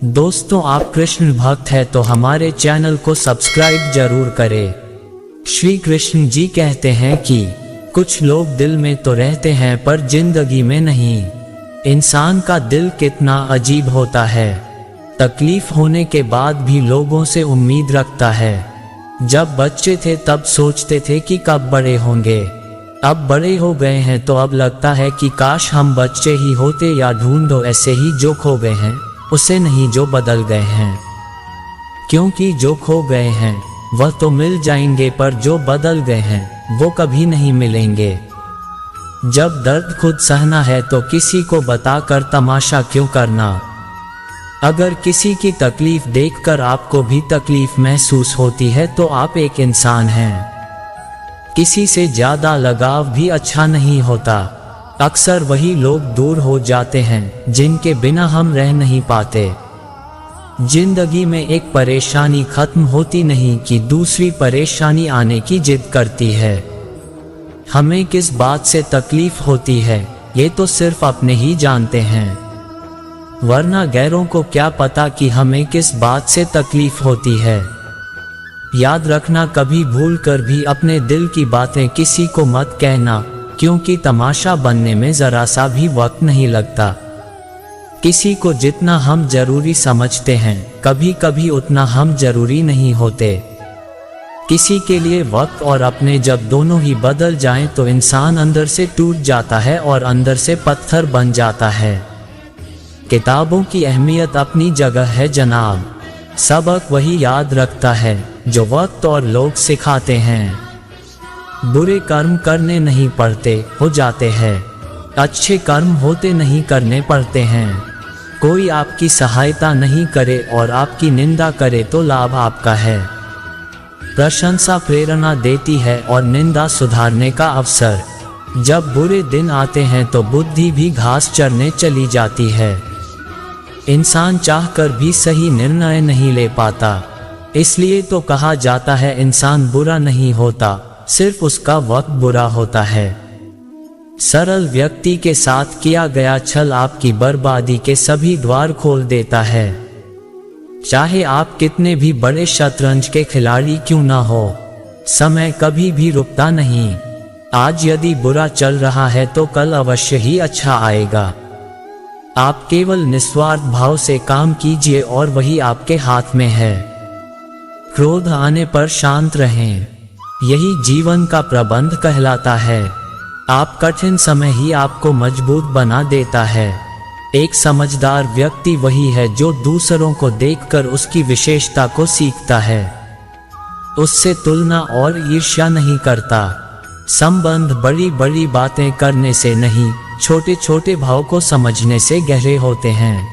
दोस्तों, आप कृष्ण भक्त है तो हमारे चैनल को सब्सक्राइब जरूर करें। श्री कृष्ण जी कहते हैं कि कुछ लोग दिल में तो रहते हैं पर जिंदगी में नहीं। इंसान का दिल कितना अजीब होता है, तकलीफ होने के बाद भी लोगों से उम्मीद रखता है। जब बच्चे थे तब सोचते थे कि कब बड़े होंगे, अब बड़े हो गए हैं तो अब लगता है कि काश हम बच्चे ही होते, या ढूंढो ऐसे ही जो खो गए हैं उसे नहीं जो बदल गए हैं। क्योंकि जो खो गए हैं वह तो मिल जाएंगे, पर जो बदल गए हैं वो कभी नहीं मिलेंगे। जब दर्द खुद सहना है तो किसी को बताकर तमाशा क्यों करना। अगर किसी की तकलीफ देखकर आपको भी तकलीफ महसूस होती है तो आप एक इंसान हैं। किसी से ज्यादा लगाव भी अच्छा नहीं होता। अक्सर वही लोग दूर हो जाते हैं जिनके बिना हम रह नहीं पाते। जिंदगी में एक परेशानी खत्म होती नहीं कि दूसरी परेशानी आने की जिद करती है। हमें किस बात से तकलीफ होती है ये तो सिर्फ अपने ही जानते हैं, वरना गैरों को क्या पता कि हमें किस बात से तकलीफ होती है। याद रखना, कभी भूल कर भी अपने दिल की बातें किसी को मत कहना, क्योंकि तमाशा बनने में जरा सा भी वक्त नहीं लगता। किसी को जितना हम जरूरी समझते हैं कभी कभी उतना हम जरूरी नहीं होते। किसी के लिए वक्त और अपने जब दोनों ही बदल जाएं तो इंसान अंदर से टूट जाता है और अंदर से पत्थर बन जाता है। किताबों की अहमियत अपनी जगह है जनाब, सबक वही याद रखता है जो वक्त और लोग सिखाते हैं। बुरे कर्म करने नहीं पड़ते, हो जाते हैं। अच्छे कर्म होते नहीं, करने पड़ते हैं। कोई आपकी सहायता नहीं करे और आपकी निंदा करे तो लाभ आपका है। प्रशंसा प्रेरणा देती है और निंदा सुधारने का अवसर। जब बुरे दिन आते हैं तो बुद्धि भी घास चरने चली जाती है। इंसान चाहकर भी सही निर्णय नहीं ले पाता, इसलिए तो कहा जाता है इंसान बुरा नहीं होता, सिर्फ उसका वक्त बुरा होता है। सरल व्यक्ति के साथ किया गया छल आपकी बर्बादी के सभी द्वार खोल देता है। चाहे आप कितने भी बड़े शतरंज के खिलाड़ी क्यों ना हो, समय कभी भी रुकता नहीं। आज यदि बुरा चल रहा है तो कल अवश्य ही अच्छा आएगा। आप केवल निस्वार्थ भाव से काम कीजिए और वही आपके हाथ में है। क्रोध आने पर शांत रहें, यही जीवन का प्रबंध कहलाता है। आप कठिन समय ही आपको मजबूत बना देता है। एक समझदार व्यक्ति वही है जो दूसरों को देखकर उसकी विशेषता को सीखता है, उससे तुलना और ईर्ष्या नहीं करता। संबंध बड़ी बड़ी बातें करने से नहीं, छोटे छोटे भाव को समझने से गहरे होते हैं।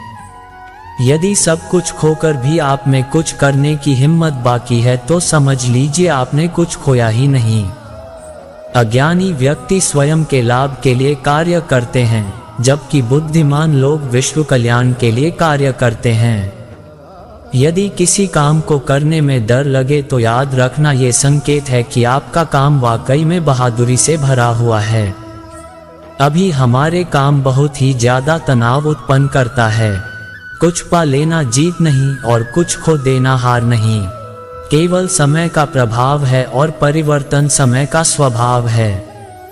यदि सब कुछ खोकर भी आप में कुछ करने की हिम्मत बाकी है तो समझ लीजिए आपने कुछ खोया ही नहीं। अज्ञानी व्यक्ति स्वयं के लाभ के लिए कार्य करते हैं, जबकि बुद्धिमान लोग विश्व कल्याण के लिए कार्य करते हैं। यदि किसी काम को करने में डर लगे तो याद रखना ये संकेत है कि आपका काम वाकई में बहादुरी से भरा हुआ है। अभी हमारे काम बहुत ही ज्यादा तनाव उत्पन्न करता है। कुछ पा लेना जीत नहीं और कुछ खो देना हार नहीं, केवल समय का प्रभाव है और परिवर्तन समय का स्वभाव है।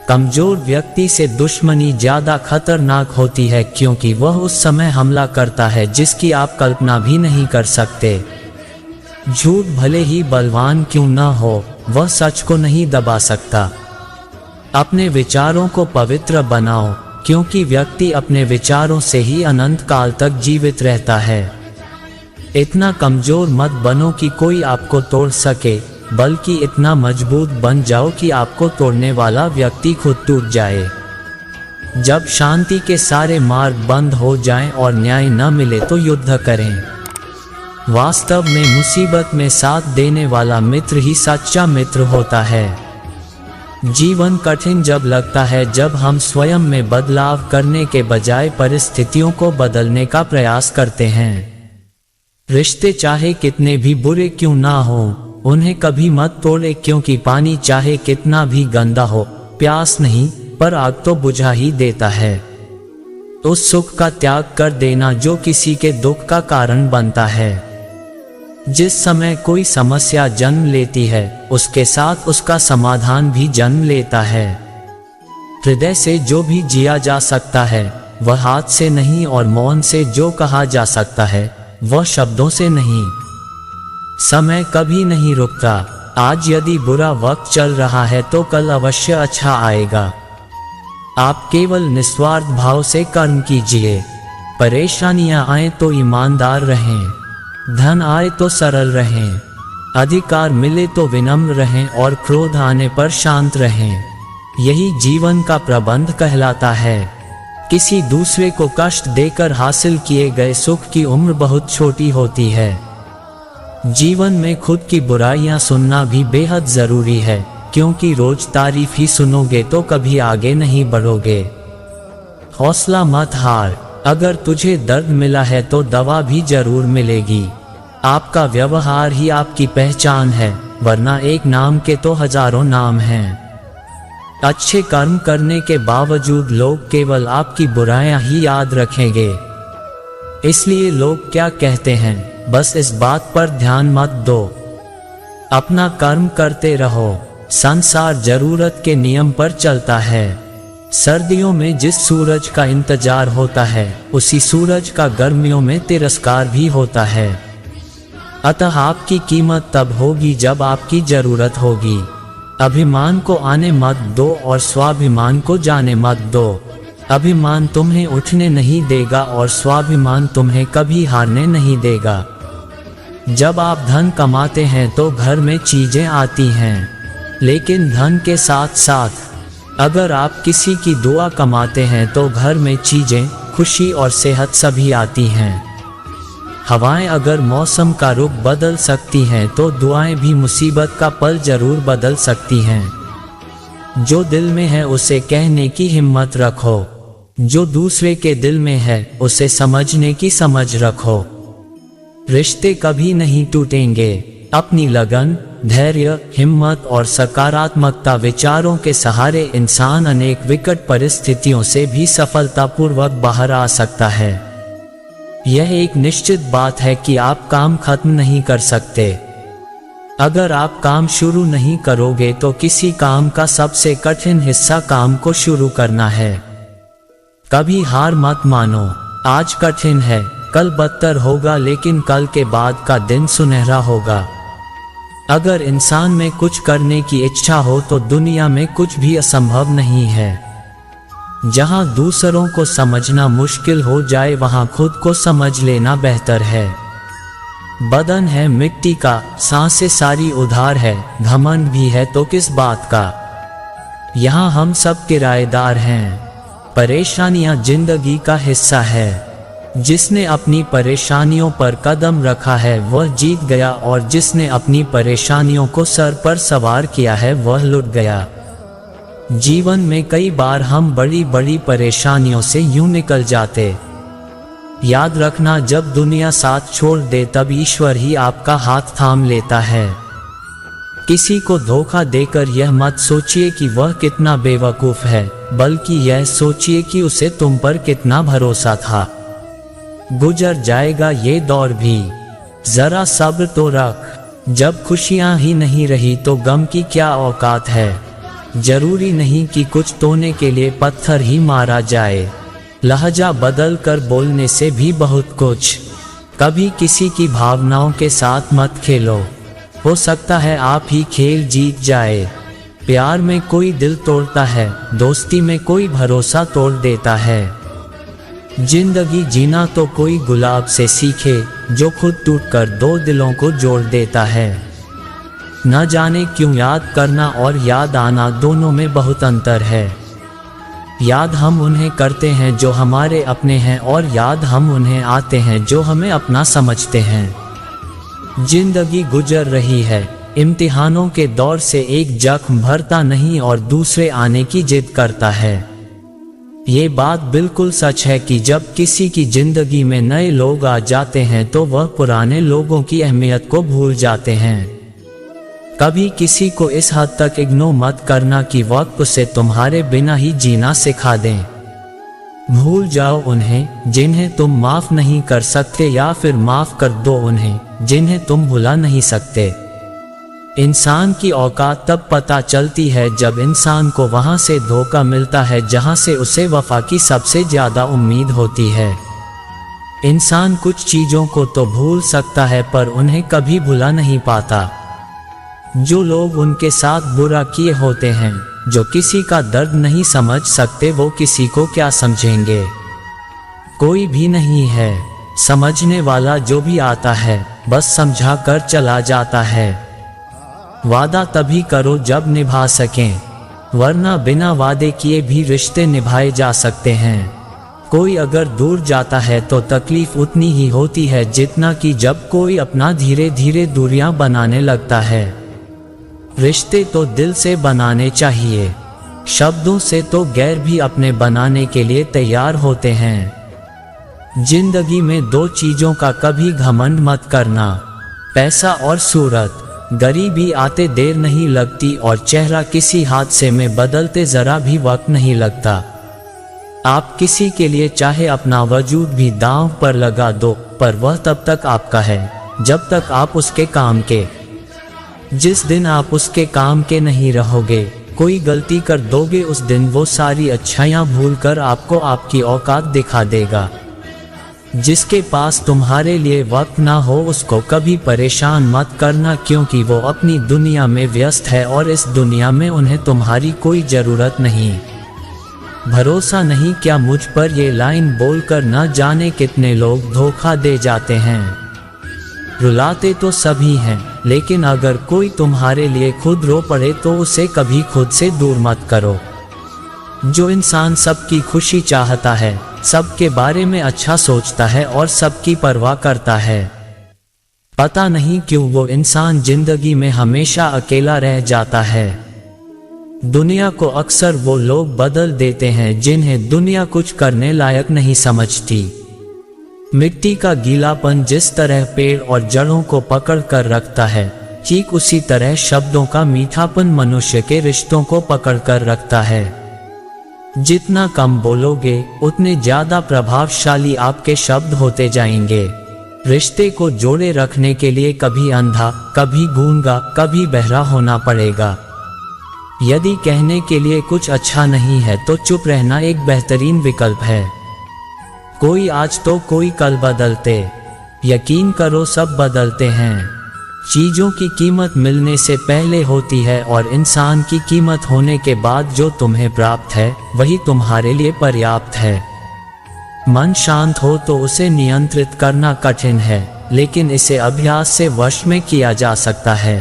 कमजोर व्यक्ति से दुश्मनी ज्यादा खतरनाक होती है, क्योंकि वह उस समय हमला करता है जिसकी आप कल्पना भी नहीं कर सकते। झूठ भले ही बलवान क्यों ना हो, वह सच को नहीं दबा सकता। अपने विचारों को पवित्र बनाओ, क्योंकि व्यक्ति अपने विचारों से ही अनंत काल तक जीवित रहता है। इतना कमजोर मत बनो कि कोई आपको तोड़ सके, बल्कि इतना मजबूत बन जाओ कि आपको तोड़ने वाला व्यक्ति खुद टूट जाए। जब शांति के सारे मार्ग बंद हो जाएं और न्याय न मिले तो युद्ध करें। वास्तव में मुसीबत में साथ देने वाला मित्र ही सच्चा मित्र होता है। जीवन कठिन जब लगता है जब हम स्वयं में बदलाव करने के बजाय परिस्थितियों को बदलने का प्रयास करते हैं। रिश्ते चाहे कितने भी बुरे क्यों ना हो, उन्हें कभी मत तोड़े, क्योंकि पानी चाहे कितना भी गंदा हो, प्यास नहीं पर आग तो बुझा ही देता है। उस सुख का त्याग कर देना जो किसी के दुख का कारण बनता है। जिस समय कोई समस्या जन्म लेती है, उसके साथ उसका समाधान भी जन्म लेता है। हृदय से जो भी जिया जा सकता है वह हाथ से नहीं, और मौन से जो कहा जा सकता है वह शब्दों से नहीं। समय कभी नहीं रुकता। आज यदि बुरा वक्त चल रहा है तो कल अवश्य अच्छा आएगा। आप केवल निस्वार्थ भाव से कर्म कीजिए। परेशानियां आए तो ईमानदार रहें, धन आए तो सरल रहें, अधिकार मिले तो विनम्र रहें और क्रोध आने पर शांत रहें। यही जीवन का प्रबंध कहलाता है। किसी दूसरे को कष्ट देकर हासिल किए गए सुख की उम्र बहुत छोटी होती है। जीवन में खुद की बुराइयां सुनना भी बेहद जरूरी है, क्योंकि रोज तारीफ ही सुनोगे तो कभी आगे नहीं बढ़ोगे। हौसला मत हार। अगर तुझे दर्द मिला है तो दवा भी जरूर मिलेगी। आपका व्यवहार ही आपकी पहचान है, वरना एक नाम के तो हजारों नाम हैं। अच्छे कर्म करने के बावजूद लोग केवल आपकी बुराइयां ही याद रखेंगे। इसलिए लोग क्या कहते हैं, बस इस बात पर ध्यान मत दो। अपना कर्म करते रहो। संसार जरूरत के नियम पर चलता है। सर्दियों में जिस सूरज का इंतजार होता है, उसी सूरज का गर्मियों में तिरस्कार भी होता है। अतः आपकी कीमत तब होगी जब आपकी जरूरत होगी। अभिमान को आने मत दो और स्वाभिमान को जाने मत दो। अभिमान तुम्हें उठने नहीं देगा और स्वाभिमान तुम्हें कभी हारने नहीं देगा। जब आप धन कमाते हैं तो घर में चीजें आती हैं, लेकिन धन के साथ साथ अगर आप किसी की दुआ कमाते हैं तो घर में चीजें, खुशी और सेहत सभी आती हैं। हवाएं अगर मौसम का रुख बदल सकती हैं तो दुआएं भी मुसीबत का पल जरूर बदल सकती हैं। जो दिल में है उसे कहने की हिम्मत रखो। जो दूसरे के दिल में है उसे समझने की समझ रखो। रिश्ते कभी नहीं टूटेंगे। अपनी लगन, धैर्य, हिम्मत और सकारात्मकता विचारों के सहारे इंसान अनेक विकट परिस्थितियों से भी सफलतापूर्वक बाहर आ सकता है। यह एक निश्चित बात है कि आप काम खत्म नहीं कर सकते। अगर आप काम शुरू नहीं करोगे तो किसी काम का सबसे कठिन हिस्सा काम को शुरू करना है। कभी हार मत मानो। आज कठिन है, कल बदतर होगा, लेकिन कल के बाद का दिन सुनहरा होगा। अगर इंसान में कुछ करने की इच्छा हो तो दुनिया में कुछ भी असंभव नहीं है। जहां दूसरों को समझना मुश्किल हो जाए वहां खुद को समझ लेना बेहतर है। बदन है मिट्टी का, सांसें सारी उधार है, घमंड भी है तो किस बात का। यहाँ हम सब किराएदार हैं। परेशानियां जिंदगी का हिस्सा है। जिसने अपनी परेशानियों पर कदम रखा है वह जीत गया, और जिसने अपनी परेशानियों को सर पर सवार किया है वह लुट गया। जीवन में कई बार हम बड़ी बड़ी परेशानियों से यूं निकल जाते। याद रखना, जब दुनिया साथ छोड़ दे तब ईश्वर ही आपका हाथ थाम लेता है। किसी को धोखा देकर यह मत सोचिए कि वह कितना बेवकूफ है, बल्कि यह सोचिए कि उसे तुम पर कितना भरोसा था। गुजर जाएगा ये दौर भी, जरा सब्र तो रख। जब खुशियां ही नहीं रही तो गम की क्या औकात है। जरूरी नहीं कि कुछ तोड़ने के लिए पत्थर ही मारा जाए। लहजा बदल कर बोलने से भी बहुत कुछ। कभी किसी की भावनाओं के साथ मत खेलो, हो सकता है आप ही खेल जीत जाए। प्यार में कोई दिल तोड़ता है, दोस्ती में कोई भरोसा तोड़ देता है। जिंदगी जीना तो कोई गुलाब से सीखे, जो खुद टूटकर दो दिलों को जोड़ देता है। न जाने क्यों याद करना और याद आना दोनों में बहुत अंतर है। याद हम उन्हें करते हैं जो हमारे अपने हैं, और याद हम उन्हें आते हैं जो हमें अपना समझते हैं। जिंदगी गुजर रही है, इम्तिहानों के दौर से एक जख्म भरता नहीं और दूसरे आने की जिद करता है। ये बात बिल्कुल सच है कि जब किसी की जिंदगी में नए लोग आ जाते हैं तो वह पुराने लोगों की अहमियत को भूल जाते हैं। कभी किसी को इस हद तक इग्नोर मत करना कि वक्त उसे तुम्हारे बिना ही जीना सिखा दें। भूल जाओ उन्हें जिन्हें तुम माफ नहीं कर सकते, या फिर माफ कर दो उन्हें जिन्हें तुम भुला नहीं सकते। इंसान की औकात तब पता चलती है जब इंसान को वहां से धोखा मिलता है जहां से उसे वफा की सबसे ज्यादा उम्मीद होती है। इंसान कुछ चीजों को तो भूल सकता है पर उन्हें कभी भुला नहीं पाता। जो लोग उनके साथ बुरा किए होते हैं, जो किसी का दर्द नहीं समझ सकते, वो किसी को क्या समझेंगे। कोई भी नहीं है समझने वाला, जो भी आता है बस समझा कर चला जाता है। वादा तभी करो जब निभा सकें, वरना बिना वादे किए भी रिश्ते निभाए जा सकते हैं। कोई अगर दूर जाता है तो तकलीफ उतनी ही होती है जितना कि जब कोई अपना धीरे धीरे दूरियां बनाने लगता है। रिश्ते तो दिल से बनाने चाहिए, शब्दों से तो गैर भी अपने बनाने के लिए तैयार होते हैं। जिंदगी में दो चीजों का कभी घमंड मत करना, पैसा और सूरत। गरीबी आते देर नहीं लगती और चेहरा किसी हादसे में बदलते जरा भी वक्त नहीं लगता। आप किसी के लिए चाहे अपना वजूद भी दांव पर लगा दो, पर वह तब तक आपका है जब तक आप उसके काम के। जिस दिन आप उसके काम के नहीं रहोगे, कोई गलती कर दोगे, उस दिन वो सारी अच्छाइयाँ भूलकर आपको आपकी औकात दिखा देगा। जिसके पास तुम्हारे लिए वक्त ना हो उसको कभी परेशान मत करना, क्योंकि वो अपनी दुनिया में व्यस्त है और इस दुनिया में उन्हें तुम्हारी कोई जरूरत नहीं। भरोसा नहीं क्या मुझ पर ये लाइन बोलकर न जाने कितने लोग धोखा दे जाते हैं। रुलाते तो सभी हैं, लेकिन अगर कोई तुम्हारे लिए खुद रो पड़े तो उसे कभी खुद से दूर मत करो। जो इंसान सबकी खुशी चाहता है, सबके बारे में अच्छा सोचता है और सबकी परवाह करता है, पता नहीं क्यों वो इंसान जिंदगी में हमेशा अकेला रह जाता है। दुनिया को अक्सर वो लोग बदल देते हैं जिन्हें दुनिया कुछ करने लायक नहीं समझती। मिट्टी का गीलापन जिस तरह पेड़ और जड़ों को पकड़ कर रखता है, ठीक उसी तरह शब्दों का मीठापन मनुष्य के रिश्तों को पकड़ कर रखता है। जितना कम बोलोगे उतने ज्यादा प्रभावशाली आपके शब्द होते जाएंगे। रिश्ते को जोड़े रखने के लिए कभी अंधा, कभी गूंगा, कभी बहरा होना पड़ेगा। यदि कहने के लिए कुछ अच्छा नहीं है तो चुप रहना एक बेहतरीन विकल्प है। कोई आज तो कोई कल बदलते, यकीन करो सब बदलते हैं। चीजों की कीमत मिलने से पहले होती है और इंसान की कीमत होने के बाद जो तुम्हें प्राप्त है वही तुम्हारे लिए पर्याप्त है। मन शांत हो तो उसे नियंत्रित करना कठिन है, लेकिन इसे अभ्यास से वश में किया जा सकता है।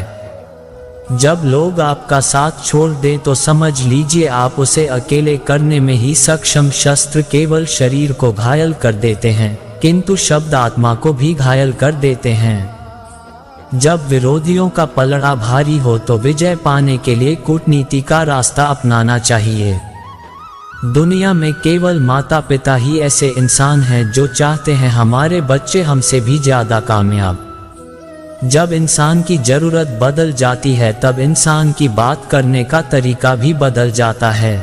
जब लोग आपका साथ छोड़ दें तो समझ लीजिए आप उसे अकेले करने में ही सक्षम। शस्त्र केवल शरीर को घायल कर देते हैं, किंतु शब्द आत्मा को भी घायल कर देते हैं। जब विरोधियों का पलड़ा भारी हो तो विजय पाने के लिए कूटनीति का रास्ता अपनाना चाहिए। दुनिया में केवल माता पिता ही ऐसे इंसान हैं जो चाहते हैं हमारे बच्चे हमसे भी ज्यादा कामयाब। जब इंसान की जरूरत बदल जाती है तब इंसान की बात करने का तरीका भी बदल जाता है।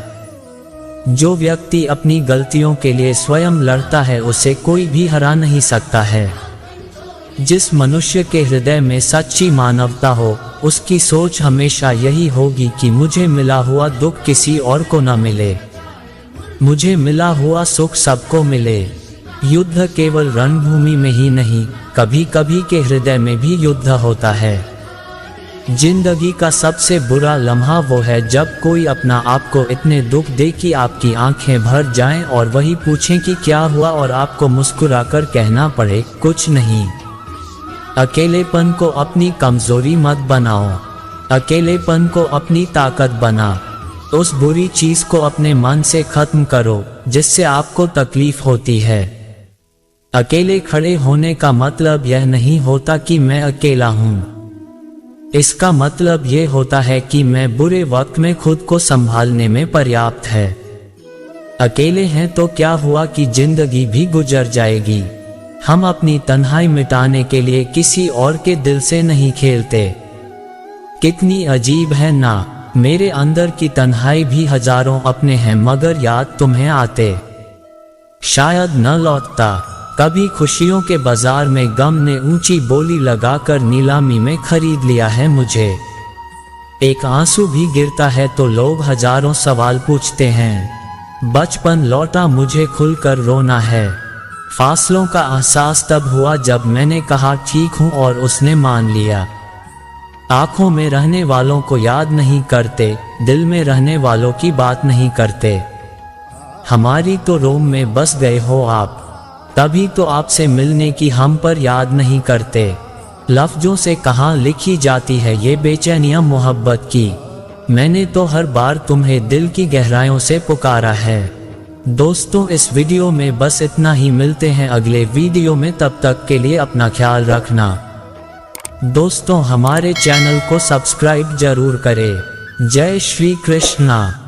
जो व्यक्ति अपनी गलतियों के लिए स्वयं लड़ता है उसे कोई भी हरा नहीं सकता है। जिस मनुष्य के हृदय में सच्ची मानवता हो, उसकी सोच हमेशा यही होगी कि मुझे मिला हुआ दुख किसी और को न मिले, मुझे मिला हुआ सुख सबको मिले। युद्ध केवल रणभूमि में ही नहीं, कभी कभी के हृदय में भी युद्ध होता है। जिंदगी का सबसे बुरा लम्हा वो है जब कोई अपना आपको इतने दुख दे कि आपकी आंखें भर जाएं और वही पूछें कि क्या हुआ और आपको मुस्कुराकर कहना पड़े कुछ नहीं। अकेलेपन को अपनी कमजोरी मत बनाओ, अकेलेपन को अपनी ताकत बना। उस बुरी चीज को अपने मन से खत्म करो जिससे आपको तकलीफ होती है। अकेले खड़े होने का मतलब यह नहीं होता कि मैं अकेला हूँ। इसका मतलब ये होता है कि मैं बुरे वक्त में खुद को संभालने में पर्याप्त है। अकेले हैं तो क्या हुआ कि जिंदगी भी गुजर जाएगी। हम अपनी तन्हाई मिटाने के लिए किसी और के दिल से नहीं खेलते। कितनी अजीब है ना, मेरे अंदर की तन्हाई भी हजारों अपने हैं मगर याद तुम्हें आते। शायद न लौटता। कभी खुशियों के बाजार में गम ने ऊंची बोली लगाकर नीलामी में खरीद लिया है मुझे। एक आंसू भी गिरता है तो लोग हजारों सवाल पूछते हैं। बचपन लौटा मुझे खुलकर रोना है। फासलों का एहसास तब हुआ जब मैंने कहा ठीक हूं और उसने मान लिया। आंखों में रहने वालों को याद नहीं करते, दिल में रहने वालों की बात नहीं करते। हमारी तो रोम में बस गए हो आप, तभी तो आपसे मिलने की हम पर याद नहीं करते। लफ्जों से कहाँ लिखी जाती है ये बेचैनियां मोहब्बत की। मैंने तो हर बार तुम्हें दिल की गहराइयों से पुकारा है। दोस्तों, इस वीडियो में बस इतना ही। मिलते हैं अगले वीडियो में, तब तक के लिए अपना ख्याल रखना। दोस्तों, हमारे चैनल को सब्सक्राइब जरूर करें। जय श्री कृष्णा।